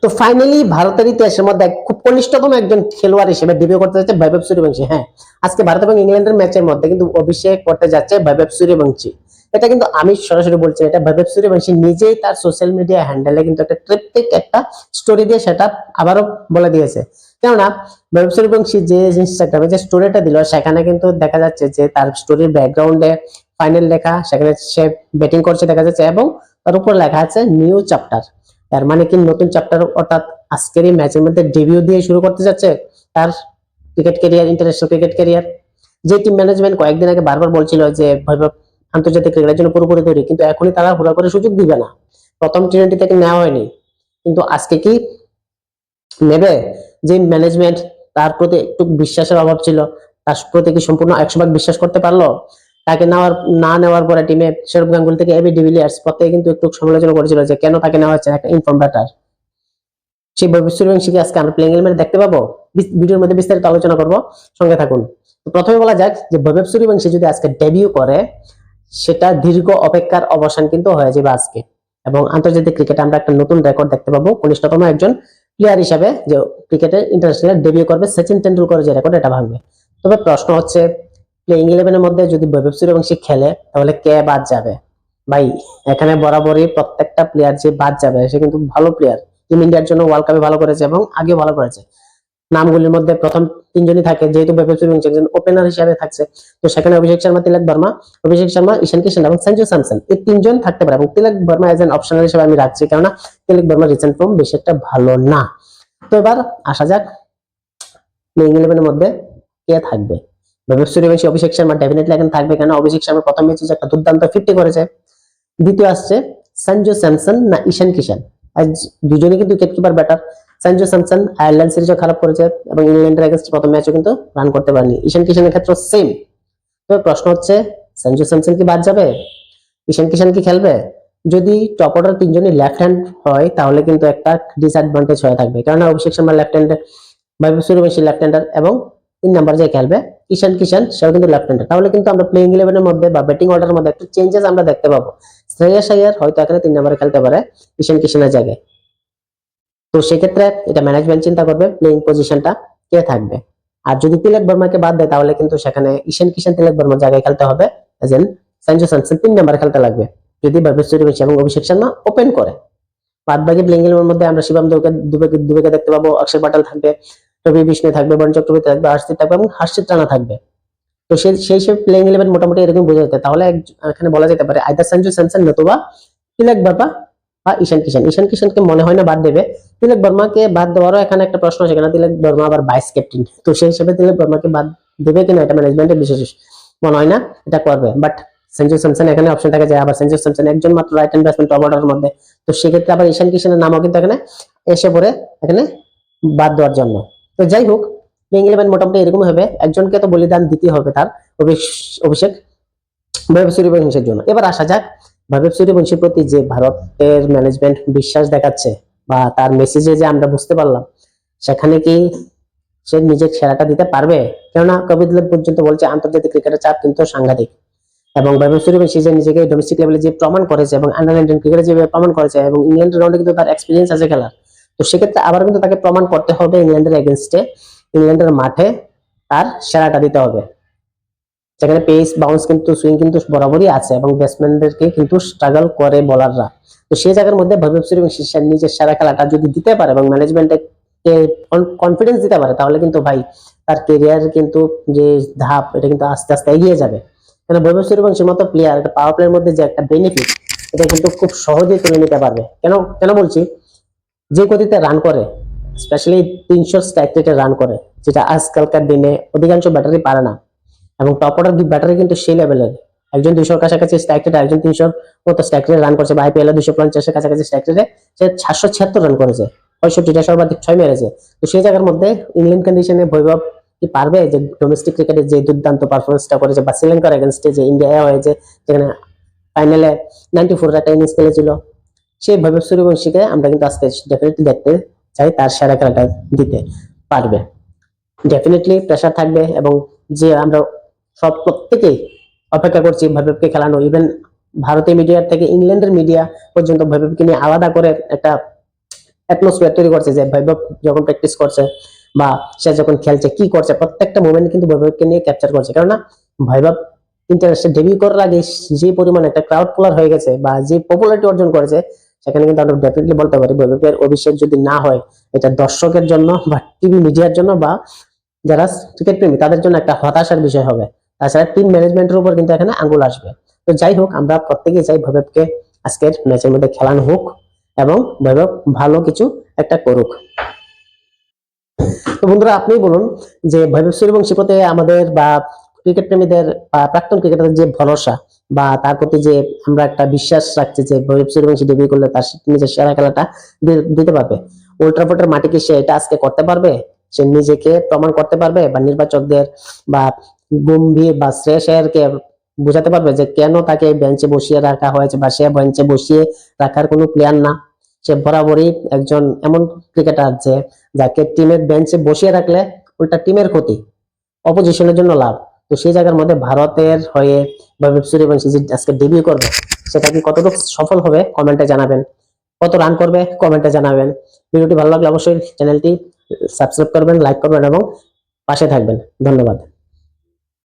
তো ফাইনালি ভারতের ইতিহাসের মধ্যে খুব কনিষ্ঠতম একজন খেলোয়াড় হিসেবে ডেবিউ করতে যাচ্ছে বৈভব সূর্যবংশী। হ্যাঁ, আজকে ভারত এবং ইংল্যান্ডের ম্যাচের মধ্যে কিন্তু অভিষেক করতে যাচ্ছে বৈভব সূর্যবংশী। এটা কিন্তু আমি সরাসরি বলছি, এটা বৈভব সূর্যবংশী নিজেই তার সোশ্যাল মিডিয়া হ্যান্ডেলে কিন্তু একটা ট্রিপটিক একটা স্টোরি দিয়ে সেটা আবারও বলে দিয়েছে। কেননা বৈভব সূর্যবংশী যে ইনস্টাগ্রামে যে স্টোরিটা দিল, সেখানে কিন্তু দেখা যাচ্ছে যে তার স্টোরির ব্যাকগ্রাউন্ডে ফাইনাল লেখা, সেখানে সে ব্যাটিং করছে দেখা যাচ্ছে, এবং তার উপর লেখা আছে নিউ চ্যাপ্টার। তার মানে কি নতুন চ্যাপ্টার, অর্থাৎ আজকের এই ম্যাচের মধ্যে ডেবিউ দিয়ে শুরু করতে যাচ্ছে তার cricket career, international cricket career. যে টিম ম্যানেজমেন্ট কয়েকদিন আগে বারবার বলছিল যে ভৈভব আন্তর্জাতিক ক্রিকেটের জন্য পুরোপুরি তৈরি, কিন্তু এখনই তারা হুড়া করে সুযোগ দিবে না। প্রথম টি-20 থেকে নেওয়া হয়নি, কিন্তু আজকে কি নেবে? যে ম্যানেজমেন্ট, তার প্রতি একটু বিশ্বাসের অভাব ছিল, তার প্রতি কি সম্পূর্ণ 100% বিশ্বাস করতে পারলো? তাকে নেওয়ার পরে টিমে সৌরভ গাঙ্গুলি থেকে এবি ডিভিলিয়ার্স প্রত্যেকে কিন্তু একটু সমালোচনা করেছিল যে কেন তাকে নেওয়া হচ্ছে, একটা ইনফর্ম ব্যাটার। সেই বৈভব সূর্যবংশীকে আজকে আমরা প্লেইং এলিমেন্টে দেখতে পাবো। ভিডিওর মধ্যে বিস্তারিত আলোচনা করব, সঙ্গে থাকুন। তো প্রথমে বলা যাক যে বৈভব সূর্যবংশী যদি আজকে ডেবিউ করে, সেটা দীর্ঘ অপেক্ষার অবসান কিন্তু হয়ে যাবে আজকে, এবং আন্তর্জাতিক ক্রিকেটে আমরা একটা নতুন রেকর্ড দেখতে পাবো। কনিষ্ঠতম একজন প্লেয়ার হিসাবে যে ক্রিকেটে ইন্টারন্যাশনাল ডেবিউ করবে, সচিন টেন্ডুলকর যে রেকর্ড, এটা ভাঙবে। তবে প্রশ্ন হচ্ছে, প্লেইং ইলেভেনের মধ্যে যদি বৈভব সূর্যবংশী খেলে তাহলে কে বাদ যাবে? ভাই, এখানে বরাবরই প্রত্যেকটা প্লেয়ার যে বাদ যাবে সে কিন্তু ভালো প্লেয়ার, টিম ইন্ডিয়ার জন্য ওয়ার্ল্ড কাপে ভালো করেছে এবং আগেও ভালো করেছে। নামগুলির মধ্যে প্রথম তিনজনই থাকে, যেহেতু বৈভব সূর্যবংশী একজন ওপেনার হিসেবে থাকছে, তো সেখানে অভিষেক শর্মা, তিলক বর্মা, ঈশান কিষান এবং সঞ্জু স্যামসন, এই তিনজন থাকতে পারে, এবং তিলক বর্মা এজ এন অপশনাল হিসেবে আমি রাখছি, কেননা তিলক বর্মার রিসেন্ট ফর্ম বেশি একটা ভালো না। তো এবার আসা যাক প্লেইং ইলেভেনের মধ্যে কে থাকবে। বৈভব সূর্যবংশী, অভিষেক শর্মা ডেফিনেটলি এখন থাকবে, কেন অভিষেক শর্মা প্রথম ম্যাচে একটা দুর্দান্ত 50 করেছে। দ্বিতীয় আসছে সঞ্জু স্যামসন না ঈশান কিষান। আজ দুজনেই কিন্তু wicket keeper batter. Sanju Samson Ireland সিরিজও খারাপ করেছে এবং ইংল্যান্ডের এগেইনস্ট প্রথম ম্যাচও কিন্তু রান করতে পারেনি। ঈশান কিষানের ক্ষেত্রে সেম। তো প্রশ্ন হচ্ছে, সঞ্জু স্যামসন কি বাদ যাবে? ঈশান কিষান কি খেলবে? যদি টপ অর্ডার তিনজনই লেফট হ্যান্ড হয় তাহলে কিন্তু একটা ডিসঅ্যাডভান্টেজ হয়ে থাকবে, কারণ অভিষেক শর্মা লেফট হ্যান্ডার, বৈভব সূর্যবংশী লেফট হ্যান্ডার, এবং 3 নাম্বার যে খেলবে ঈশান কিষান, সেও কিন্তু লেফট হ্যান্ডার। তাহলে কিন্তু আমরা প্লেইং ইলেভেনের মধ্যে বা ব্যাটিং অর্ডারের মধ্যে একটু চেঞ্জেস আমরা দেখতে পাবো। শ্রেয়াস আইয়ার হয়তো এখানে 3 নাম্বারে খেলতে পারে ঈশান কিষানের জায়গায়। তো সেক্ষেত্রে এটা ম্যানেজমেন্ট চিন্তা করবে প্লেইং পজিশনটা কে থাকবে। আর যদি তিলক বর্মাকে বাদ দেয় তাহলে কিন্তু সেখানে ঈশান কিষান তিলক বর্মার জায়গায় খেলতে হবে, এজেন সঞ্জু স্যামসন 3 নাম্বারে খেলতে লাগবে যদি বৈভব সূর্যবংশী এবং অভিষেক শর্মা ওপেন করে। বাদ বাকি প্লেইং ইলেভেনের মধ্যে আমরা শিবম দুবেকে দেখতে পাবো, অক্ষর পাটাল থাকবে, রবি বিষ্ণু থাকবে, বরুণ চক্রবর্তী থাকবে, হর্ষদীপ থাকবে এবং হর্ষিত রানা থাকবে। তো সেই সব প্লেইং ইলেভেন মোটামুটি এরকম বোঝা যেতে, তাহলে এখানে বলা যেতে পারে আইদার সঞ্জু স্যামসন নতুবা তিলক বর্মা বা ঈশান কিষান। ঈশান কিষানকে মনে হয় না বাদ দেবে। তিলক বর্মাকে বাদ দেওয়ারও এখানে একটা প্রশ্ন আছে, কেন তিলক বর্মা আবার ভাইস ক্যাপ্টেন, তো সেই হিসেবে তিলক বর্মাকে বাদ দেবে কিনা এটা ম্যানেজমেন্টের বিশেষ মনে হয় না এটা করবে। বাট সঞ্জু স্যামসন এখানে অপশন থাকে যে, আবার সঞ্জু স্যামসন একজন মাত্র রাইট হ্যান্ড ব্যাটসম্যান টপ অর্ডারের মধ্যে, তো সেক্ষেত্রে আবার ঈশান কিষানের নামও কিন্তু এখানে এসে পড়ে এখানে বাদ দেওয়ার জন্য। তো যাই হোক, প্লেইং ইলেভেন মোটামুটি এরকম হবে, একজনকে তো বলিদান দিতে হবে তার অভিষেক বৈভব সূর্যবংশীর জন্য। এবার আসা যাক বৈভব সূর্যবংশীর প্রতি যে ভারতের ম্যানেজমেন্ট বিশ্বাস দেখাচ্ছে বা তার মেসেজে যে আমরা বুঝতে পারলাম, সেখানে কি সে নিজের সেরাটা দিতে পারবে? কেননা কপিল দেব পর্যন্ত বলছে আন্তর্জাতিক ক্রিকেটের চাপ কিন্তু সাংঘাতিক, এবং বৈভব সূর্যবংশী যে নিজেকে ডোমেস্টিক লেভেলে যে প্রমাণ করেছে এবং আন্ডার-19 ক্রিকেটে যে প্রমাণ করেছে, এবং ইংল্যান্ডের রাউন্ডে কিন্তু তার এক্সপিরিয়েন্স আছে খেলার, তো সেক্ষেত্রে আবার কিন্তু তাকে প্রমাণ করতে হবে ইংল্যান্ডের এগেইনস্টে, ইংল্যান্ডের মাঠে তার সেরাটা দিতে হবে। যেখানে পেস বাউন্স কিন্তু সুইং কিন্তু বরাবরই আছে এবং ব্যাটসম্যানদেরকে কিন্তু স্ট্রাগল করে বোলাররা। তো সেই জায়গার মধ্যে বৈভব সূর্যবংশী নিজের সেরা খেলাটা যদি দিতে পারে এবং ম্যানেজমেন্টকে কনফিডেন্স দিতে পারে, তাহলে কিন্তু ভাই তার কেরিয়ার কিন্তু যে ধাপ, এটা কিন্তু আস্তে আস্তে এগিয়ে যাবে। কারণ বৈভব সূর্যবংশীর মতো প্লেয়ার একটা পাওয়ার প্লের মধ্যে যে একটা বেনিফিট, এটা কিন্তু খুব সহজেই তুলে নিতে পারবে। কেন কেন বলছি, যে গতিতে রান করে, স্পেশালি 300 স্ট্রাইক রেটে রান করে, যেটা আজকালকার দিনে অধিকাংশ ব্যাটারি পারে না, এবং টপ অর্ডার ব্যাটারি কিন্তু সেই লেভেলের, একজন 200 কাছাকাছি স্ট্রাইক রেটে, একজন 300 মতো স্ট্রাইক রেটে রান করছে, বা আইপিএল এ 250 এর কাছাকাছি স্ট্রাইক রেটে সে 776 রান করেছে, 65টা সর্বাধিক 6 মেরেছে। তো সেই জায়গার মধ্যে ইংল্যান্ড কন্ডিশনে বৈভব কি পারবে যে ডোমেস্টিক ক্রিকেটে যে দুর্দান্ত পারফরমেন্সটা করেছে, বা শ্রীলঙ্কার এগেইনস্টে যে ইন্ডিয়া হয়েছে, যেখানে ফাইনালে 94 একটা ইনিংস খেলেছিল, সেই বৈভব সূর্যবংশীকে আমরা কিন্তু আজকে ডেফিনেটলি দেখতে চাই তার সেরা খেলাটা দিতে পারবে। ডেফিনেটলি প্রেসার থাকবে, এবং যে আমরা সব প্রত্যেকেই অপেক্ষা করছি বৈভবকে খেলানো, ইভেন ভারতীয় মিডিয়া থেকে ইংল্যান্ডের মিডিয়া পর্যন্ত বৈভবকে নিয়ে আলাদা করে একটা অ্যাটমসফিয়ার তৈরি করছে, যে বৈভব যখন প্র্যাকটিস করছে বা সে যখন খেলছে কি করছে, প্রত্যেকটা মোমেন্ট কিন্তু বৈভবকে নিয়ে ক্যাপচার করছে। কেননা বৈভব ইন্টারন্যাশনাল ডেবিউ করার আগে যে পরিমাণে একটা ক্রাউড পুলার হয়ে গেছে বা যে পপুলারিটি অর্জন করেছে, সেখানে কিন্তু আমরা ডেফিনেটলি বলতে পারি বৈভবের অভিষেক যদি না হয়, এটা দর্শকের জন্য বা টিভি মিডিয়ার জন্য বা যারা ক্রিকেট প্রেমী তাদের জন্য একটা হতাশার বিষয় হবে। তাছাড়া টিম ম্যানেজমেন্টের উপর কিন্তু এখানে আঙ্গুল আসবে। তো যাই হোক, আমরা প্রত্যেকেই চাই বৈভবকে আজকের ম্যাচের মধ্যে খেলানো হোক এবং বৈভব ভালো কিছু একটা করুক। তো বন্ধুরা, আপনি বলুন যে বৈভব সূর্যবংশী প্রতি আমাদের বা ক্রিকেট প্রেমীদের বা প্রাক্তন ক্রিকেটারদের যে ভরসা বা তার প্রতি যে আমরা একটা বিশ্বাস রাখছি যে বৈভব সূর্যবংশী ডেবিউ করলে তার নিজের সেরা খেলাটা দিতে পারবে, ওল্ড ট্রাফোর্ডের মাঠে কি সে এটা আজকে করতে পারবে? সে নিজেকে প্রমাণ করতে পারবে বা নির্বাচকদের বা গম্ভীর বা শ্রেয়স আয়ারকে বোঝাতে পারবে যে কেন তাকে বেঞ্চে বসিয়ে রাখা হয়েছে বা সে বেঞ্চে বসিয়ে রাখার কোনো প্লেয়ার না? সে বরাবরই একজন এমন ক্রিকেটার যে যাকে টিমের বেঞ্চে বসিয়ে রাখলে উল্টা টিমের ক্ষতি, অপোজিশনের জন্য লাভ। তো সেই জায়গার মধ্যে ভারতের হয়ে বৈভব সূর্যবংশী যে আজকে ডেবিউ করবে, সেটা কি কতটুকু সফল হবে কমেন্টে জানাবেন। কত রান করবে কমেন্টে জানাবেন। ভিডিওটি ভালো লাগলে অবশ্যই চ্যানেলটি সাবস্ক্রাইব করবেন, লাইক করবেন এবং পাশে থাকবেন। ধন্যবাদ।